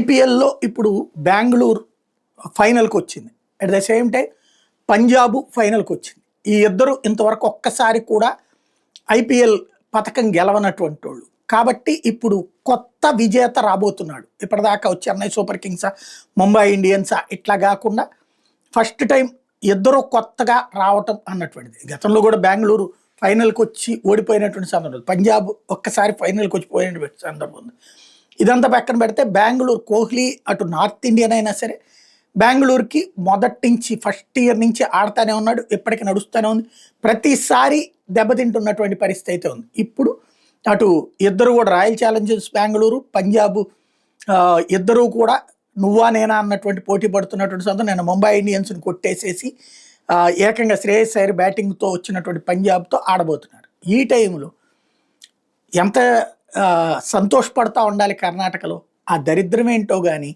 ఐపీఎల్లో ఇప్పుడు బెంగళూరు ఫైనల్కి వచ్చింది. At the same time Punjab ఫైనల్కి వచ్చింది. ఈ ఇద్దరు ఇంతవరకు ఒక్కసారి కూడా ఐపీఎల్ పథకం గెలవనటువంటి వాళ్ళు. కాబట్టి ఇప్పుడు కొత్త విజేత రాబోతున్నాడు. ఇప్పటిదాకా చెన్నై సూపర్ కింగ్సా, ముంబై ఇండియన్సా ఇట్లా కాకుండా ఫస్ట్ టైం ఇద్దరు కొత్తగా రావటం అన్నటువంటిది. గతంలో కూడా బెంగళూరు ఫైనల్కి వచ్చి ఓడిపోయినటువంటి సందర్భం, పంజాబ్ ఒక్కసారి ఫైనల్కి వచ్చి పోయినటువంటి సందర్భం ఉంది. ఇదంతా పక్కన పెడితే బెంగళూరు కోహ్లీ అటు నార్త్ ఇండియన్ అయినా సరే బెంగళూరుకి మొదటి నుంచి ఫస్ట్ ఇయర్ నుంచి ఆడుతూనే ఉన్నాడు. ఎప్పటికీ నడుస్తూనే ఉంది. ప్రతిసారి దెబ్బతింటున్నటువంటి పరిస్థితి అయితే ఉంది. ఇప్పుడు అటు ఇద్దరు కూడా రాయల్ ఛాలెంజర్స్ బెంగళూరు, పంజాబ్ ఇద్దరూ కూడా నువ్వా నేనా అన్నటువంటి పోటీ పడుతున్నటువంటి సందర్భం. నేను ముంబై ఇండియన్స్ని కొట్టేసేసి ఏకంగా శ్రేయస్ అయ్యర్ బ్యాటింగ్తో వచ్చినటువంటి పంజాబ్తో ఆడబోతున్నారు. ఈ టైంలో ఎంత సంతోషపడతా ఉండాలి కర్ణాటకలో. ఆ దరిద్రం ఏంటో కానీ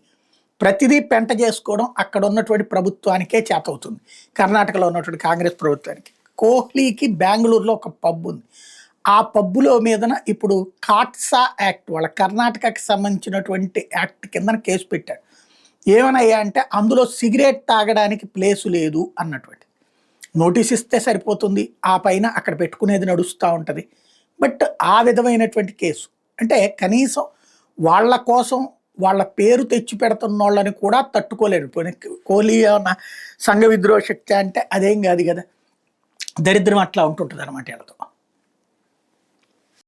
ప్రతిదీ పెంట చేసుకోవడం అక్కడ ఉన్నటువంటి ప్రభుత్వానికే చేతవుతుంది. కర్ణాటకలో ఉన్నటువంటి కాంగ్రెస్ ప్రభుత్వానికి. కోహ్లీకి బెంగళూరులో ఒక పబ్ ఉంది. ఆ పబ్బులో మీదన ఇప్పుడు కాట్సా యాక్ట్, వాళ్ళ కర్ణాటకకి సంబంధించినటువంటి యాక్ట్ కింద కేసు పెట్టాడు. ఏమనయ్యా అంటే అందులో సిగరెట్ తాగడానికి ప్లేసు లేదు అన్నటువంటి నోటీస్ ఇస్తే సరిపోతుంది. ఆ పైన అక్కడ పెట్టుకునేది నడుస్తూ ఉంటుంది. బట్ ఆ విధమైనటువంటి కేసు అంటే కనీసం వాళ్ళ కోసం వాళ్ళ పేరు తెచ్చి పెడుతున్న వాళ్ళని కూడా తట్టుకోలేరు. కోహ్లీ ఏమన్నా సంఘ విద్రోహ శక్తి అంటే అదేం కాదు కదా. దరిద్రం అట్లా ఉంటుంటుంది అనమాట వీళ్ళతో.